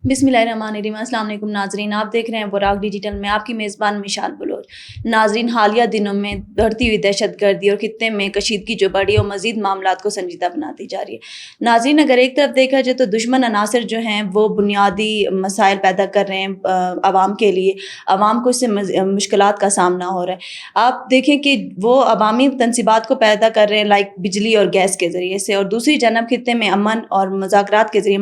بسم اللہ الرحمن الرحیم۔ السلام علیکم ناظرین، آپ دیکھ رہے ہیں براق ڈیجیٹل میں آپ کی میزبان مشال بلوچ۔ ناظرین، حالیہ دنوں میں بڑھتی ہوئی دہشت گردی اور خطے میں کشیدگی جو بڑھی اور مزید معاملات کو سنجیدہ بناتی جا رہی ہے۔ ناظرین، اگر ایک طرف دیکھا جائے تو دشمن عناصر جو ہیں وہ بنیادی مسائل پیدا کر رہے ہیں عوام کے لیے، عوام کو اس سے مشکلات کا سامنا ہو رہا ہے۔ آپ دیکھیں کہ وہ عوامی تنصیبات کو پیدا کر رہے ہیں لائک بجلی اور گیس کے ذریعے سے، اور دوسری جانب خطے میں امن اور مذاکرات کے ذریعے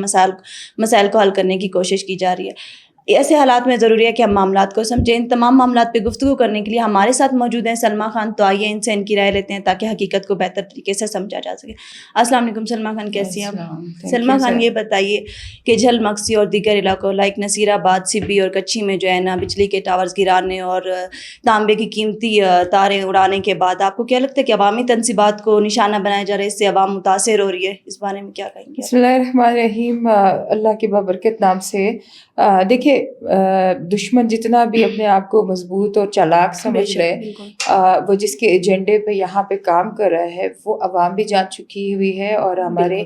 مسائل کو حل کرنے کی کوشش کی جا رہی ہے۔ ایسے حالات میں ضروری ہے کہ ہم معاملات کو سمجھیں۔ ان تمام معاملات پہ گفتگو کرنے کے لیے ہمارے ساتھ موجود ہیں سلمیٰ خان، تو آئیے ان سے ان کی رائے لیتے ہیں تاکہ حقیقت کو بہتر طریقے سے سمجھا جا سکے۔ السلام علیکم سلمیٰ خان، کیسی ہیں آپ؟ سلمیٰ خان، یہ بتائیے کہ جھل مکسی اور دیگر علاقوں لائک نصیر آباد، سبی اور کچھی میں جو ہے نا بجلی کے ٹاورز گرانے اور تانبے کی قیمتی تاریں اڑانے کے بعد آپ کو کیا لگتا ہے کہ عوامی تنصیبات کو نشانہ بنایا جا رہا ہے، اس سے عوام متاثر ہو رہی ہے؟ اس بارے میں کیا کہیں گے؟ بسم اللہ الرحمن الرحیم۔ اللہ کے بابرکت نام سے دیکھیے، دشمن جتنا بھی اپنے آپ کو مضبوط اور چالاک سمجھ رہے، وہ جس کے ایجنڈے پہ یہاں پہ کام کر رہا ہے وہ عوام بھی جان چکی ہوئی ہے، اور ہمارے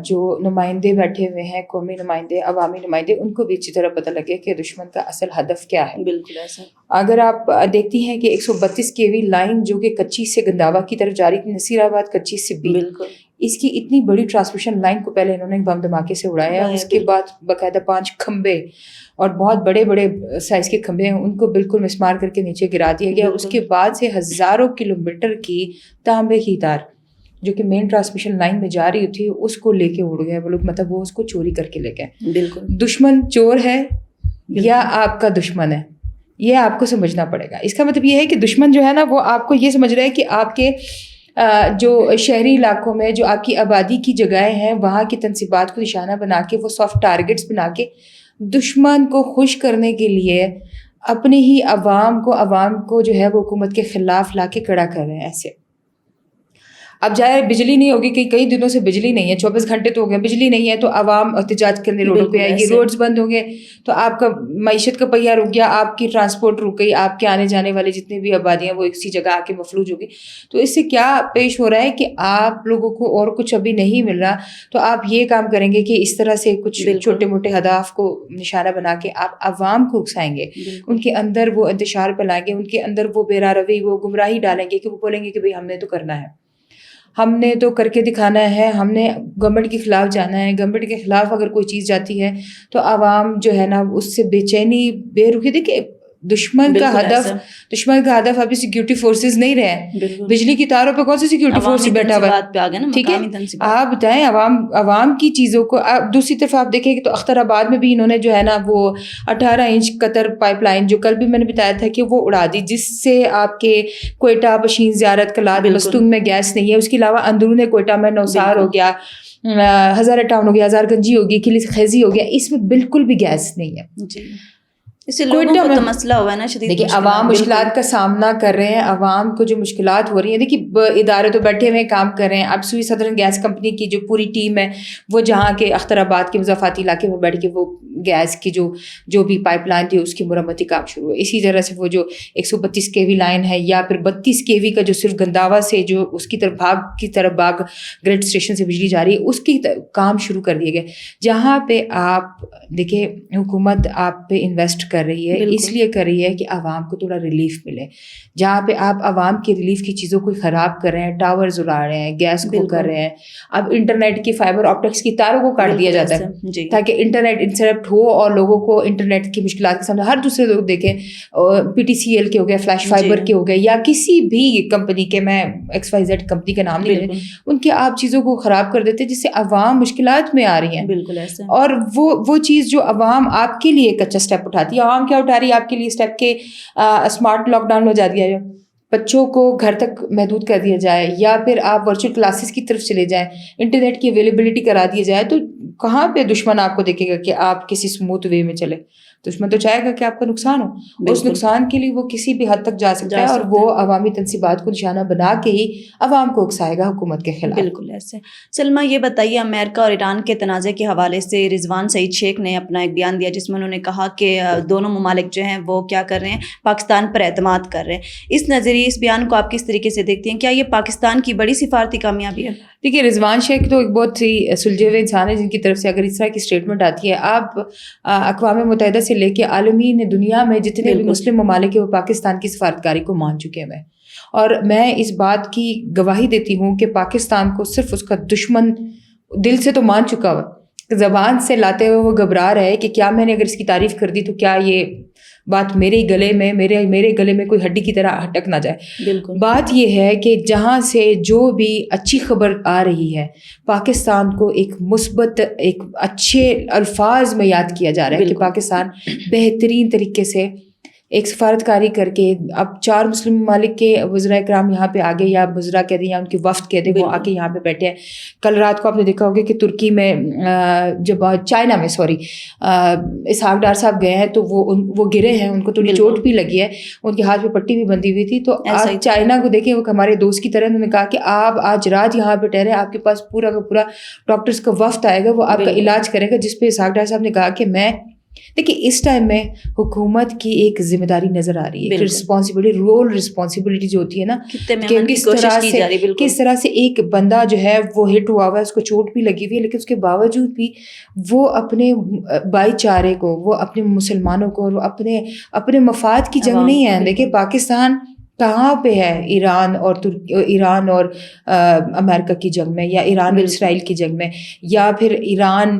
جو نمائندے بیٹھے ہوئے ہیں، قومی نمائندے، عوامی نمائندے، ان کو بھی اچھی طرح پتہ لگے کہ دشمن کا اصل ہدف کیا ہے۔ بالکل ایسا۔ اگر آپ دیکھتی ہیں کہ 132 kV لائن جو کہ کچی سے گنداوا کی طرف جاری تھی، نصیر آباد کچی سبی، بالکل اس کی اتنی بڑی ٹرانسمیشن لائن کو پہلے انہوں نے بم دھماکے سے اڑایا، اس کے بعد باقاعدہ 5 کھمبے اور بہت بڑے بڑے سائز کے کھمبے ہیں ان کو بالکل مسمار کر کے نیچے گرا دیا گیا۔ اس کے بعد سے ہزاروں کلومیٹر کی تانبے کی تار جو کہ مین ٹرانسمیشن لائن میں جا رہی تھی اس کو لے کے اڑ گئے وہ لوگ، مطلب وہ اس کو چوری کر کے لے گئے۔ بالکل دشمن چور ہے یا آپ کا دشمن ہے، یہ آپ کو سمجھنا پڑے گا۔ اس کا مطلب یہ ہے کہ دشمن جو ہے نا وہ آپ کو یہ سمجھ رہا ہے کہ آپ کے جو شہری علاقوں میں جو آپ کی آبادی کی جگہیں ہیں وہاں کی تنصیبات کو نشانہ بنا کے وہ سافٹ ٹارگٹس بنا کے دشمن کو خوش کرنے کے لیے اپنے ہی عوام کو جو ہے وہ حکومت کے خلاف لا کے کھڑا کر رہے ہیں ایسے۔ اب جائے بجلی نہیں ہوگی، کئی دنوں سے بجلی نہیں ہے، 24 گھنٹے تو ہو گیا بجلی نہیں ہے، تو عوام احتجاج کرنے روڈوں پہ آئے گی، روڈز بند ہوں گے تو آپ کا معیشت کا پہیہ رک گیا، آپ کی ٹرانسپورٹ رک گئی، آپ کے آنے جانے والے جتنے بھی آبادیاں وہ اسی جگہ آ کے مفلوج ہوگی۔ تو اس سے کیا پیش ہو رہا ہے کہ آپ لوگوں کو اور کچھ ابھی نہیں مل رہا تو آپ یہ کام کریں گے کہ اس طرح سے کچھ چھوٹے موٹے اہداف کو نشانہ بنا کے آپ عوام کو اکسائیں گے، ان کے اندر وہ انتشار پھیلائیں گے، ان کے اندر وہ بیرا روی، وہ گمراہی ڈالیں گے کہ وہ بولیں گے کہ بھئی ہم نے تو کرنا ہے، ہم نے تو کر کے دکھانا ہے، ہم نے گورنمنٹ کے خلاف جانا ہے۔ گورنمنٹ کے خلاف اگر کوئی چیز جاتی ہے تو عوام جو ہے نا اس سے بے چینی، بے رخی، دیکھیں دشمن کا ہدف ابھی سیکیورٹی فورسز نہیں رہے، بجلی کی تاروں پہ کون سی سیکیورٹی فورس بیٹھا ہوا ہے، ٹھیک ہے؟ آپ بتائیں عوام کی چیزوں کو۔ دوسری طرف آپ دیکھیں کہ تو اختر آباد میں بھی انہوں نے جو ہے نا وہ 18 انچ قطر پائپ لائن جو کل بھی میں نے بتایا تھا کہ وہ اڑا دی، جس سے آپ کے کوئٹہ، بشین، زیارت، کلاد، مستونگ میں گیس نہیں ہے۔ اس کے علاوہ اندرون کوئٹہ میں نوسار ہو گیا، ہزارہ ٹاؤن ہو گیا، ہزار گنجی ہوگی، کلی خیزی ہو گیا، اس میں بالکل بھی گیس نہیں ہے۔ اس سے لوگوں کو تو مسئلہ ہوا ہے نا شدید۔ دیکھیے عوام مشکلات کا سامنا کر رہے ہیں، عوام کو جو مشکلات ہو رہی ہیں، دیکھیے ادارے تو بیٹھے ہوئے کام کر رہے ہیں۔ اب سوئی سدرن گیس کمپنی کی جو پوری ٹیم ہے وہ جہاں کے اختر آباد کے مضافاتی علاقے میں بیٹھ کے وہ گیس کی جو بھی پائپ لائن تھی اس کی مرمتی کام شروع ہوئے۔ اسی طرح سے وہ جو 132 kV لائن ہے یا پھر 32 kV کا جو صرف گنداوا سے جو اس کی طرف باغ گریڈ اسٹیشن سے بجلی جا رہی ہے اس کی کام شروع کر دیے گئے، جہاں پہ آپ دیکھیں حکومت آپ پہ انویسٹ کر رہی ہے، اس لیے کر رہی ہے کہ عوام کو تھوڑا ریلیف ملے۔ جہاں پہ آپ عوام کی ریلیف کی چیزوں کو خراب کر رہے ہیں، ٹاورز اڑا رہے ہیں، گیس کو کر رہے ہیں، اب انٹرنیٹ کی فائبر آپٹکس کی تاروں کو کاٹ دیا جاتا ہے تاکہ انٹرنیٹ انٹرپٹ ہو اور لوگوں کو انٹرنیٹ کی مشکلات کے سامنے۔ ہر دوسرے لوگ دیکھیں PTCL کے ہو گئے، فلیش فائبر کے ہو گئے، یا کسی بھی کمپنی کے، میں XYZ کمپنی کا نام نہیں لے، ان کے آپ چیزوں کو خراب کر دیتے جس سے عوام مشکلات میں آ رہی ہیں۔ بالکل ایسا۔ اور وہ چیز جو عوام آپ کے لیے ایک اچھا اسٹیپ اٹھاتی ہے، عوام کیا اٹھا رہی ہے آپ کے لیے اسٹیپ کے اسمارٹ لاک ڈاؤن ہو جا دیا جائے، بچوں کو گھر تک محدود کر دیا جائے، یا پھر آپ ورچوئل کلاسز کی طرف چلے جائیں، انٹرنیٹ کی اویلیبلٹی کرا دی جائے، تو کہاں پہ دشمن آپ کو دیکھے گا کہ آپ کسی اسموتھ وے میں چلے؟ دشمن تو چاہے گا کہ آپ کا نقصان ہو، اس نقصان کے لیے وہ کسی بھی حد تک جا سکتا ہے، اور وہ عوامی تنصیبات کو نشانہ بنا کے ہی عوام کو اکسائے گا حکومت کے خلاف۔ بالکل ایسے۔ سلمیٰ یہ بتائیے، امریکہ اور ایران کے تنازع کے حوالے سے رضوان سعید شیخ نے اپنا ایک بیان دیا جس میں انہوں نے کہا کہ دونوں ممالک جو ہیں وہ کیا کر رہے ہیں، پاکستان پر اعتماد کر رہے ہیں۔ اس نظریے، اس بیان کو آپ کس طریقے سے دیکھتے ہیں؟ کیا یہ پاکستان کی بڑی سفارتی کامیابی ہے؟ دیکھیے، رضوان شیخ تو ایک بہت ہی سلجھے ہوئے انسان ہے جن کی طرف سے اگر اس طرح کی اسٹیٹمنٹ آتی ہے، آپ اقوام متحدہ سے لے کے عالمین دنیا میں جتنے بھی مسلم ممالک ہیں وہ پاکستان کی سفارتکاری کو مان چکے ہیں، اور میں اس بات کی گواہی دیتی ہوں کہ پاکستان کو صرف اس کا دشمن دل سے تو مان چکا ہوا، زبان سے لاتے ہوئے وہ گھبرا رہا ہے کہ کیا میں نے اگر اس کی تعریف کر دی تو کیا یہ بات میرے گلے میں کوئی ہڈی کی طرح اٹک نہ جائے۔ بالکل، بات یہ ہے کہ جہاں سے جو بھی اچھی خبر آ رہی ہے، پاکستان کو ایک مثبت، ایک اچھے الفاظ میں یاد کیا جا رہا ہے کہ پاکستان بہترین طریقے سے ایک سفارتکاری کر کے اب 4 مسلم ممالک کے وزرائے کرام یہاں پہ آگے، یا وزراء کہہ دیں یا ان کے وفد کہہ دیں، وہ آ کے یہاں پہ بیٹھے ہیں۔ کل رات کو آپ نے دیکھا ہوگا کہ ترکی میں جب چائنا میں اسحاق ڈار صاحب گئے ہیں تو وہ گرے ہیں، ان کو تھوڑی چوٹ بھی لگی ہے، ان کے ہاتھ پہ پٹی بھی بندھی ہوئی تھی۔ تو آپ چائنا کو دیکھیں، وہ ہمارے دوست کی طرح انہوں نے کہا کہ آپ آج رات یہاں پہ ٹھہرے، آپ کے پاس پورا کا پورا ڈاکٹرز کا وفد آئے گا، وہ آپ کا علاج کرے گا، جس پہ اسحاق ڈار صاحب نے کہا کہ دیکھیے اس ٹائم میں حکومت کی ایک ذمہ داری نظر آ رہی ہے، رسپانسبلٹی جو ہوتی ہے نا، کہ کس طرح سے ایک بندہ جو ہے وہ ہٹ ہوا ہوا ہے، اس کو چوٹ بھی لگی ہوئی ہے، لیکن اس کے باوجود بھی وہ اپنے بھائی چارے کو، وہ اپنے مسلمانوں کو، وہ اپنے مفاد کی جنگ نہیں ہے۔ دیکھیے پاکستان کہاں پہ ہے ایران اور امریکہ کی جنگ میں، یا ایران اور اسرائیل کی جنگ میں، یا پھر ایران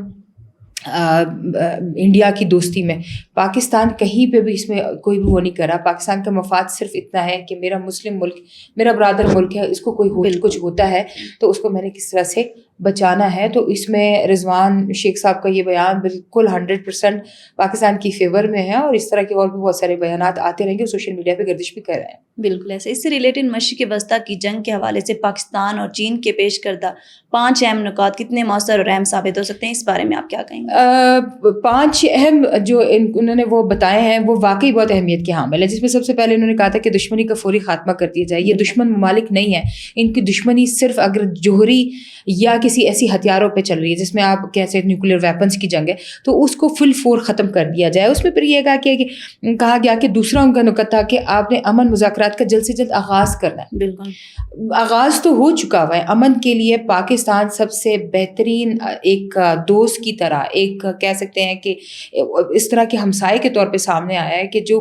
انڈیا کی دوستی میں؟ پاکستان کہیں پہ بھی اس میں کوئی بھی وہ نہیں کر رہا۔ پاکستان کا مفاد صرف اتنا ہے کہ میرا مسلم ملک، میرا برادر ملک ہے، اس کو کوئی کچھ ہوتا ہے تو اس کو میں نے کس طرح سے بچانا ہے۔ تو اس میں رضوان شیخ صاحب کا یہ بیان بالکل 100% پاکستان کی فیور میں ہے، اور اس طرح کے اور بھی بہت سارے بیانات آتے رہیں گے، سوشل میڈیا پہ گردش بھی کر رہے ہیں۔ بالکل ایسے۔ اس سے ریلیٹڈ مشرق وسطیٰ کی جنگ کے حوالے سے پاکستان اور چین کے پیش کردہ 5 اہم نکات کتنے مؤثر اور اہم ثابت ہو سکتے ہیں؟ اس بارے میں آپ کیا کہیں گے؟ 5 اہم جو انہوں نے وہ بتائے ہیں وہ واقعی بہت اہمیت کے حامل ہے، جس میں سب سے پہلے انہوں نے کہا تھا کہ دشمنی کا فوری خاتمہ کر دیا جائے۔ یہ دشمن ممالک نہیں ہیں، ان کی دشمنی صرف اگر جوہری یا کسی ایسی ہتھیاروں پہ چل رہی ہے جس میں آپ کیسے نیوکلیر ویپنس کی جنگ ہے، تو اس کو فل فور ختم کر دیا جائے۔ اس میں پھر یہ کہا گیا کہ دوسرا ان کا نکتہ تھا کہ آپ نے امن مذاکرات کا جلد سے جلد آغاز کرنا ہے۔ بالکل، آغاز تو ہو چکا ہوا ہے امن کے لیے۔ پاکستان سب سے بہترین ایک دوست کی طرح، ایک کہہ سکتے ہیں کہ اس طرح کے ہمسائے کے طور پہ سامنے آیا ہے کہ جو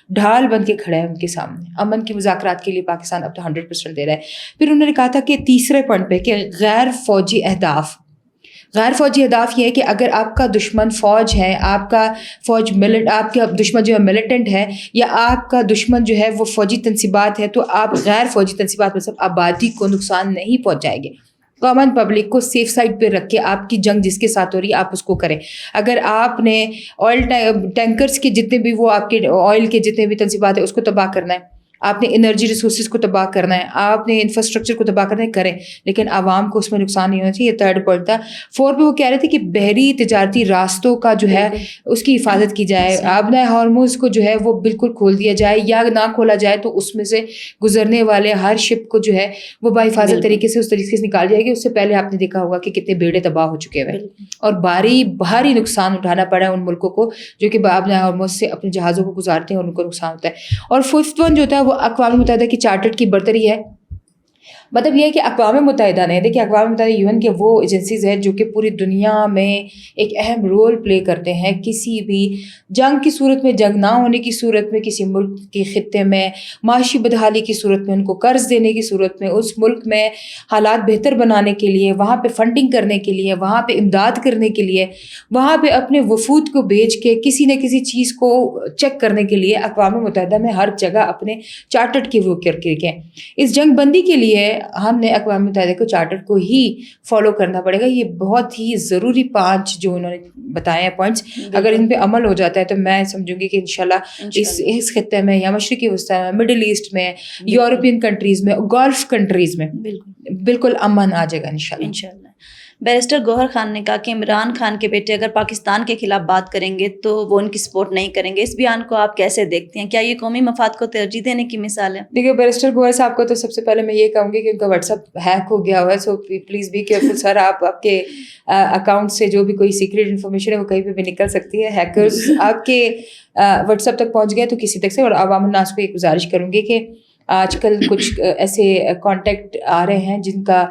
ڈھال بن کے کھڑا ہے ان کے سامنے۔ امن کی مذاکرات کے لیے پاکستان اب تو 100% دے رہا ہے۔ پھر انہوں نے کہا تھا کہ تیسرے پوائنٹ پہ کہ غیر فوجی اہداف یہ ہے کہ اگر آپ کا دشمن فوج ہے، آپ کا دشمن جو ہے ملیٹنٹ ہے، یا آپ کا دشمن جو ہے وہ فوجی تنصیبات ہے، تو آپ غیر فوجی تنصیبات میں سب آبادی کو نقصان نہیں پہنچائیں گے۔ کامن پبلک کو سیف سائڈ پہ رکھ کے آپ کی جنگ جس کے ساتھ ہو رہی ہے آپ اس کو کریں۔ اگر آپ نے آئل ٹینکرز کے جتنے بھی وہ آپ کے آئل کے جتنے بھی تنصیبات ہیں اس کو تباہ کرنا ہے، آپ نے انرجی ریسورسز کو تباہ کرنا ہے، آپ نے انفراسٹرکچر کو تباہ کرنا ہے، کریں، لیکن عوام کو اس میں نقصان نہیں ہونا چاہیے۔ یہ 3rd پوائنٹ تھا۔ 4 پہ وہ کہہ رہے تھے کہ بحری تجارتی راستوں کا جو ہے اس کی حفاظت کی جائے، آبنائے ہارموز کو جو ہے وہ بالکل کھول دیا جائے، یا نہ کھولا جائے تو اس میں سے گزرنے والے ہر شپ کو جو ہے وہ باحفاظت طریقے سے اس طریقے سے نکال جائے گی۔ اس سے پہلے آپ نے دیکھا ہوگا کہ کتنے بیڑے تباہ ہو چکے ہوئے اور بھاری نقصان اٹھانا پڑا ہے ان ملکوں کو جو کہ آبنائے ہارموز سے اپنے جہازوں کو گزارتے ہیں اور ان کو نقصان ہوتا ہے۔ اور 5th ون جو ہوتا ہے وہ اقوام متحدہ کی چارٹر کی برتری ہے۔ مطلب یہ ہے کہ اقوام متحدہ نے، دیکھیے اقوام متحدہ UN کے وہ ایجنسیز ہیں جو کہ پوری دنیا میں ایک اہم رول پلے کرتے ہیں۔ کسی بھی جنگ کی صورت میں، جنگ نہ ہونے کی صورت میں، کسی ملک کے خطے میں معاشی بدحالی کی صورت میں، ان کو قرض دینے کی صورت میں، اس ملک میں حالات بہتر بنانے کے لیے، وہاں پہ فنڈنگ کرنے کے لیے، وہاں پہ امداد کرنے کے لیے، وہاں پہ اپنے وفود کو بھیج کے کسی نہ کسی چیز کو چیک کرنے کے لیے اقوام متحدہ میں ہر جگہ اپنے چارٹر کی وہ کر کے گئے۔ اس جنگ بندی کے لیے ہم نے اقوام متحدہ کو چارٹر کو ہی فالو کرنا پڑے گا۔ یہ بہت ہی ضروری 5 جو انہوں نے بتائے ہیں پوائنٹس، اگر ان پہ عمل ہو جاتا ہے تو میں سمجھوں گی کہ انشاءاللہ اس خطے میں یا مشرقی وسطیٰ میں، مڈل ایسٹ میں، یورپین کنٹریز میں، گولف کنٹریز میں بالکل امن آ جائے گا انشاءاللہ۔ بیرسٹر گوہر خان نے کہا کہ عمران خان کے بیٹے اگر پاکستان کے خلاف بات کریں گے تو وہ ان کی سپورٹ نہیں کریں گے. اس بیان کو آپ کیسے دیکھتے ہیں؟ کیا یہ قومی مفاد کو ترجیح دینے کی مثال ہے؟ دیکھیے بیرسٹر گوہر صاحب کو تو سب سے پہلے میں یہ کہوں گی کہ ان کا واٹس ایپ ہیک ہو گیا ہوا ہے, سو پلیز بی کیئرفل سر. آپ کے اکاؤنٹ سے جو بھی کوئی سیکریٹ انفارمیشن ہے وہ کہیں پہ بھی نکل سکتی ہے. ہیکرز آپ کے واٹس ایپ تک پہنچ گئے تو کسی تک سے. اور عوام الناس کو یہ گزارش کروں گی کہ آج کل کچھ ایسے کانٹیکٹ آ رہے ہیں جن کا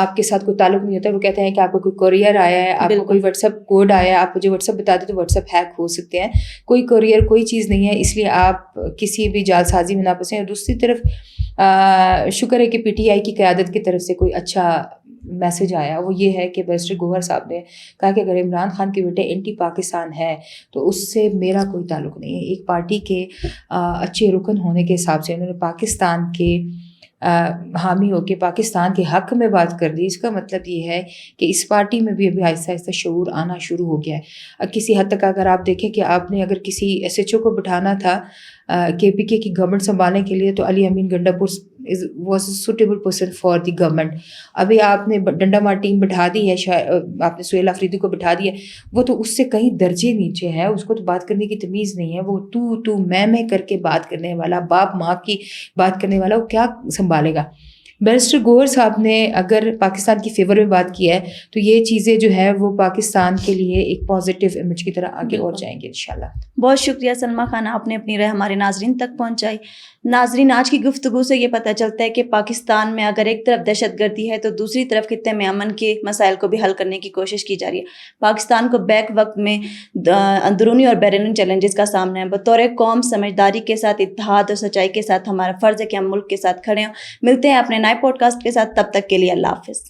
آپ کے ساتھ کوئی تعلق نہیں ہوتا. وہ کہتے ہیں کہ آپ کو کوئی کوریئر آیا ہے, آپ کو کوئی واٹس ایپ کوڈ آیا ہے, آپ مجھے واٹس ایپ بتا دیں تو واٹس ایپ ہیک ہو سکتے ہیں. کوئی کوریئر کوئی چیز نہیں ہے, اس لیے آپ کسی بھی جال سازی میں نہ پھنسیں. اور دوسری طرف شکر ہے کہ پی ٹی آئی کی قیادت کی طرف سے کوئی اچھا میسج آیا, وہ یہ ہے کہ بیرسٹر گوہر صاحب نے کہا کہ اگر عمران خان کے بیٹے اینٹی پاکستان ہے تو اس سے میرا کوئی تعلق نہیں ہے. ایک پارٹی کے اچھے رکن ہونے کے حساب سے انہوں نے پاکستان کے حامی ہو کے پاکستان کے حق میں بات کر دی. اس کا مطلب یہ ہے کہ اس پارٹی میں بھی ابھی آہستہ آہستہ شعور آنا شروع ہو گیا ہے. کسی حد تک اگر آپ دیکھیں کہ آپ نے اگر کسی ایس ایچ او کو بٹھانا تھا کے پی کے کی گورنمنٹ سنبھالنے کے لیے تو علی امین گنڈا پور was a suitable person for the government. ابھی آپ نے ڈنڈا مار ٹیم بٹھا دی ہے, آپ نے سہیل آفریدی کو بٹھا دیا, وہ تو اس سے کہیں درجے نیچے ہے. اس کو تو بات کرنے کی تمیز نہیں ہے. وہ تو میں کر کے بات کرنے والا, باپ ماں کی بات کرنے والا, وہ کیا سنبھالے گا. بیرسٹر گوہر صاحب نے اگر پاکستان کی فیور میں بات کی ہے تو یہ چیزیں جو ہے وہ پاکستان کے لیے ایک پازیٹیو امیج کی طرح آگے اور جائیں گے انشاءاللہ. بہت شکریہ سلمیٰ خان, آپ نے اپنی رائے ہمارے ناظرین تک پہنچائی. ناظرین, آج کی گفتگو سے یہ پتہ چلتا ہے کہ پاکستان میں اگر ایک طرف دہشت گردی ہے تو دوسری طرف خطے میں امن کے مسائل کو بھی حل کرنے کی کوشش کی جا رہی ہے. پاکستان کو بیک وقت میں اندرونی اور بیرونی چیلنجز کا سامنا ہے. بطور قوم سمجھداری کے ساتھ, اتحاد اور سچائی کے ساتھ ہمارا فرض ہے کہ ہم ملک کے ساتھ کھڑے ہوں. ملتے ہیں اپنے نئے پوڈ کاسٹ کے ساتھ, تب تک کے لیے اللہ حافظ.